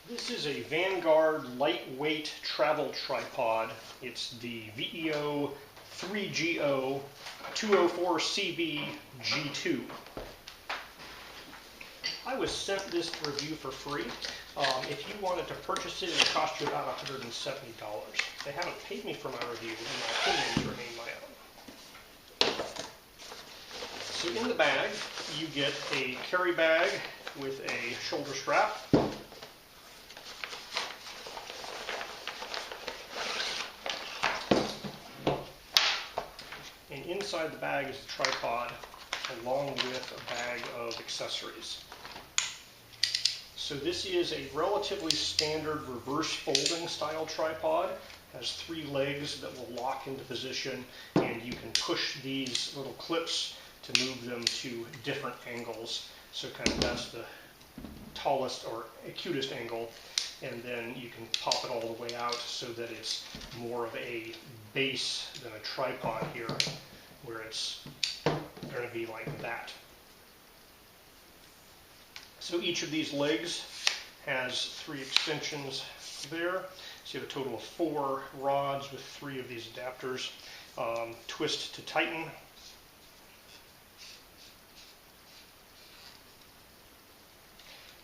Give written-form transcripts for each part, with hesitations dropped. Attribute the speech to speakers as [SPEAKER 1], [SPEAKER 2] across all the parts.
[SPEAKER 1] This is a Vanguard lightweight travel tripod. It's the VEO 3GO 204CB G2. I was sent this to review for free. If you wanted to purchase it, it would cost you about $170. They haven't paid me for my review, and my opinions remain my own. So in the bag, you get a carry bag with a shoulder strap. And inside the bag is the tripod, along with a bag of accessories. So this is a relatively standard reverse folding style tripod. It has 3 legs that will lock into position, and you can push these little clips to move them to different angles. So kind of that's the tallest or acutest angle, and then you can pop it all the way out so that it's more of a base than a tripod here, where it's going to be like that. So each of these legs has 3 extensions there. So you have a total of 4 rods with 3 of these adapters. Twist to tighten.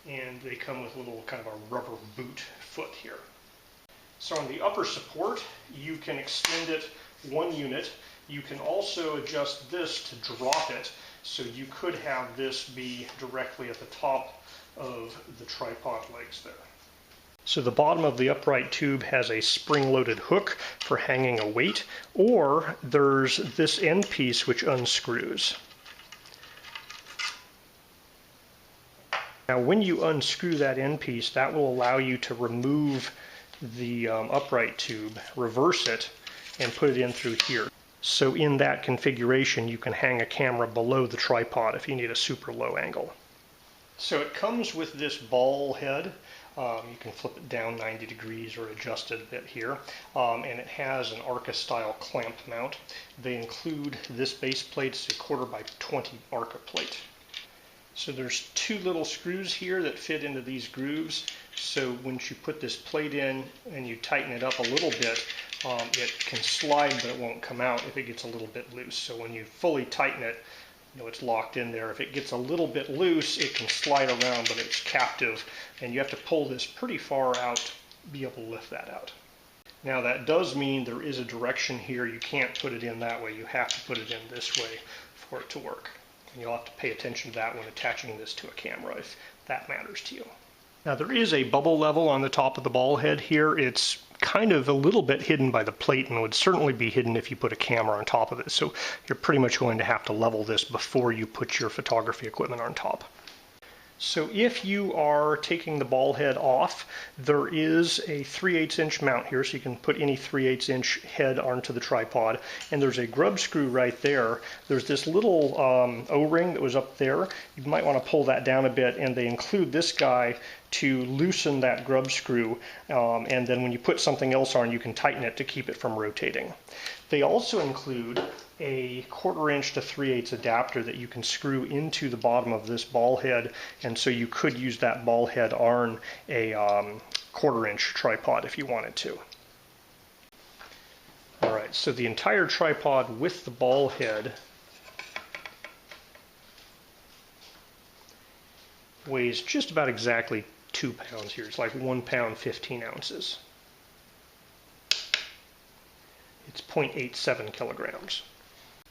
[SPEAKER 1] And they come with a little kind of a rubber boot foot here. So on the upper support, you can extend it 1 unit. You can also adjust this to drop it, so you could have this be directly at the top of the tripod legs there. So the bottom of the upright tube has a spring-loaded hook for hanging a weight, or there's this end piece which unscrews. Now when you unscrew that end piece, that will allow you to remove the upright tube, reverse it, and put it in through here. So in that configuration, you can hang a camera below the tripod if you need a super low angle. So it comes with this ball head. You can flip it down 90 degrees or adjust it a bit here. And it has an Arca style clamp mount. They include this base plate. It's a 1/4 by 20 Arca plate. So there's 2 little screws here that fit into these grooves. So once you put this plate in and you tighten it up a little bit, it can slide, but it won't come out if it gets a little bit loose. So when you fully tighten it, it's locked in there. If it gets a little bit loose, it can slide around, but it's captive, and you have to pull this pretty far out to be able to lift that out. Now that does mean there is a direction here. You can't put it in that way. You have to put it in this way for it to work. And you'll have to pay attention to that when attaching this to a camera if that matters to you. Now there is a bubble level on the top of the ball head here. It's kind of a little bit hidden by the plate and would certainly be hidden if you put a camera on top of it. So you're pretty much going to have to level this before you put your photography equipment on top. So if you are taking the ball head off, there is a 3/8 inch mount here, so you can put any 3/8 inch head onto the tripod. And there's a grub screw right there. There's this little O-ring that was up there. You might want to pull that down a bit, and they include this guy to loosen that grub screw. And then when you put something else on, you can tighten it to keep it from rotating. They also include a 1/4 inch to 3/8 adapter that you can screw into the bottom of this ball head, and so you could use that ball head on a 1/4 inch tripod if you wanted to. Alright, so the entire tripod with the ball head weighs just about exactly 2 pounds here. It's like 1 pound 15 ounces. It's 0.87 kilograms.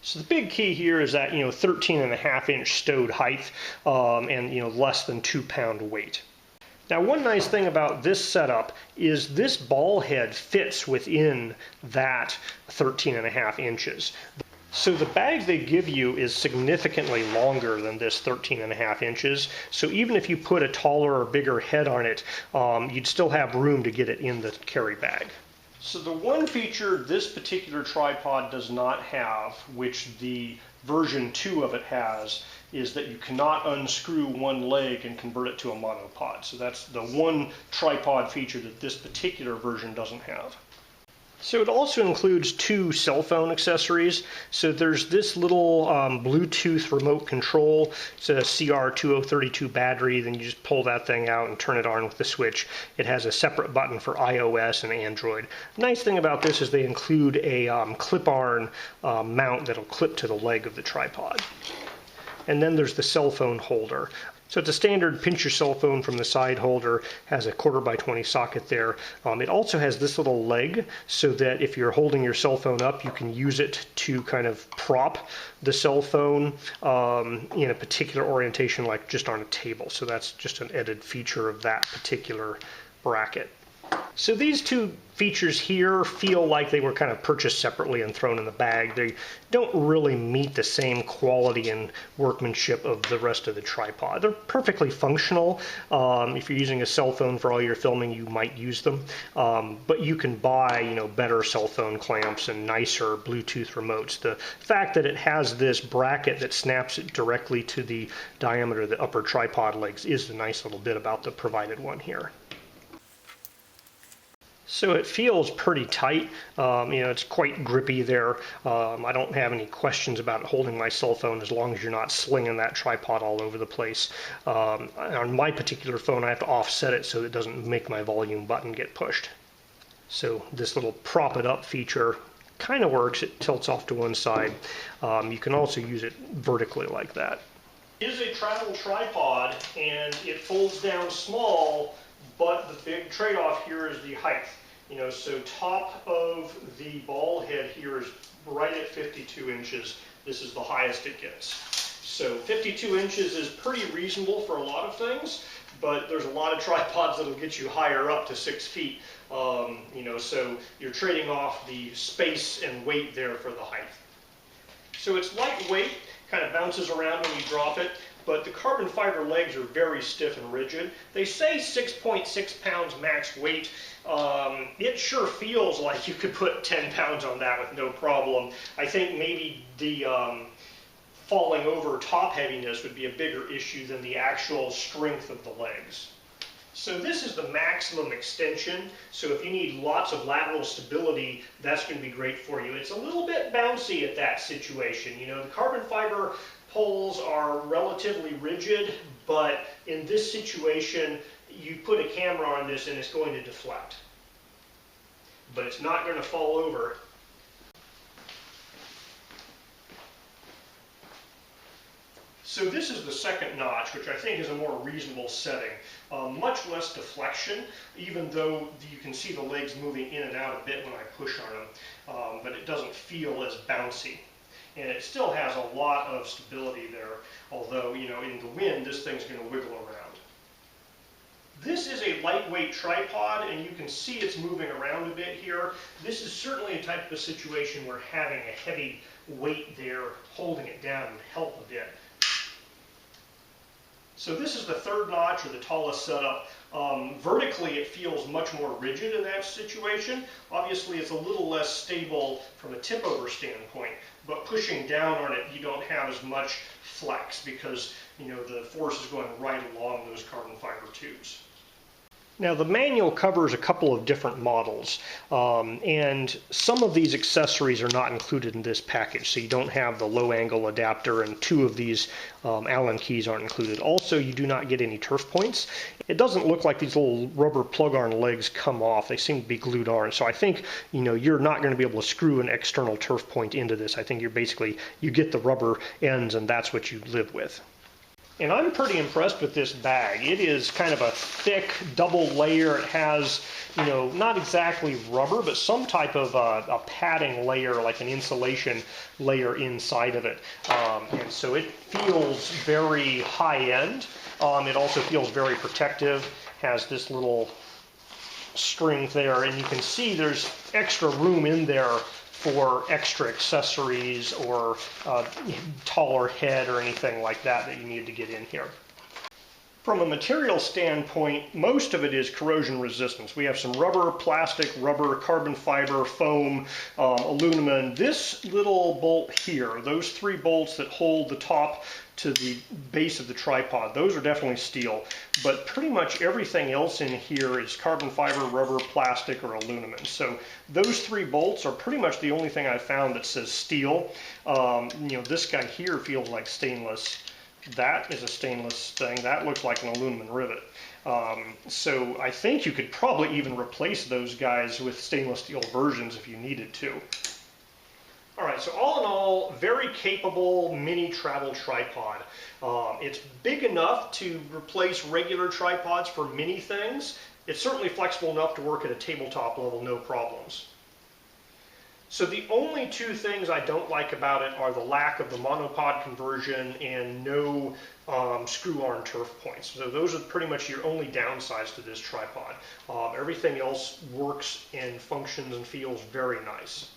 [SPEAKER 1] So the big key here is that 13.5 inch stowed height and less than 2 pound weight. Now one nice thing about this setup is this ball head fits within that 13.5 inches. So the bag they give you is significantly longer than this 13.5 inches. So even if you put a taller or bigger head on it, you'd still have room to get it in the carry bag. So the one feature this particular tripod does not have, which the version 2 of it has, is that you cannot unscrew one leg and convert it to a monopod. So that's the one tripod feature that this particular version doesn't have. So it also includes 2 cell phone accessories. So there's this little Bluetooth remote control. It's a CR2032 battery. Then you just pull that thing out and turn it on with the switch. It has a separate button for iOS and Android. Nice thing about this is they include a clip-on mount that'll clip to the leg of the tripod. And then there's the cell phone holder. So it's a standard pinch your cell phone from the side holder, has a 1/4x20 socket there. It also has this little leg so that if you're holding your cell phone up, you can use it to kind of prop the cell phone in a particular orientation, like just on a table. So that's just an added feature of that particular bracket. So these 2 features here feel like they were kind of purchased separately and thrown in the bag. They don't really meet the same quality and workmanship of the rest of the tripod. They're perfectly functional. If you're using a cell phone for all your filming, you might use them. But you can buy, better cell phone clamps and nicer Bluetooth remotes. The fact that it has this bracket that snaps it directly to the diameter of the upper tripod legs is the nice little bit about the provided one here. So it feels pretty tight. It's quite grippy there. I don't have any questions about holding my cell phone as long as you're not slinging that tripod all over the place. On my particular phone, I have to offset it so it doesn't make my volume button get pushed. So this little prop it up feature kind of works. It tilts off to one side. You can also use it vertically like that. It is a travel tripod and it folds down small, but the big trade-off here is the height. So top of the ball head here is right at 52 inches. This is the highest it gets. So 52 inches is pretty reasonable for a lot of things, but there's a lot of tripods that'll get you higher up to 6 feet. So you're trading off the space and weight there for the height. So it's lightweight, kind of bounces around when you drop it, but the carbon fiber legs are very stiff and rigid. They say 6.6 pounds max weight. It sure feels like you could put 10 pounds on that with no problem. I think maybe the falling over top heaviness would be a bigger issue than the actual strength of the legs. So this is the maximum extension. So if you need lots of lateral stability, that's going to be great for you. It's a little bit bouncy at that situation. The carbon fiber poles are relatively rigid, but in this situation, you put a camera on this and it's going to deflect. But it's not going to fall over. So this is the second notch, which I think is a more reasonable setting. Much less deflection, even though you can see the legs moving in and out a bit when I push on them, but it doesn't feel as bouncy. And it still has a lot of stability there, although, in the wind, this thing's going to wiggle around. This is a lightweight tripod, and you can see it's moving around a bit here. This is certainly a type of a situation where having a heavy weight there, holding it down, would help a bit. So this is the third notch, or the tallest setup. Vertically, it feels much more rigid in that situation. Obviously, it's a little less stable from a tip-over standpoint, but pushing down on it, you don't have as much flex because, the force is going right along those carbon fiber tubes. Now the manual covers a couple of different models, and some of these accessories are not included in this package, so you don't have the low angle adapter, and 2 of these Allen keys aren't included. Also, you do not get any turf points. It doesn't look like these little rubber plug-on legs come off. They seem to be glued on, so I think you're not going to be able to screw an external turf point into this. I think you get the rubber ends and that's what you live with. And I'm pretty impressed with this bag. It is kind of a thick double layer. It has, not exactly rubber, but some type of a padding layer, like an insulation layer inside of it. And so it feels very high-end. It also feels very protective. Has this little string there, and you can see there's extra room in there for extra accessories or taller head or anything like that you need to get in here. From a material standpoint, most of it is corrosion resistance. We have some rubber, plastic, rubber, carbon fiber, foam, aluminum. This little bolt here, those 3 bolts that hold the top to the base of the tripod. Those are definitely steel, but pretty much everything else in here is carbon fiber, rubber, plastic, or aluminum. So those 3 bolts are pretty much the only thing I've found that says steel. This guy here feels like stainless. That is a stainless thing. That looks like an aluminum rivet. So I think you could probably even replace those guys with stainless steel versions if you needed to. All right, so all in all, very capable mini travel tripod. It's big enough to replace regular tripods for many things. It's certainly flexible enough to work at a tabletop level, no problems. So the only 2 things I don't like about it are the lack of the monopod conversion and no screw arm turf points. So those are pretty much your only downsides to this tripod. Everything else works and functions and feels very nice.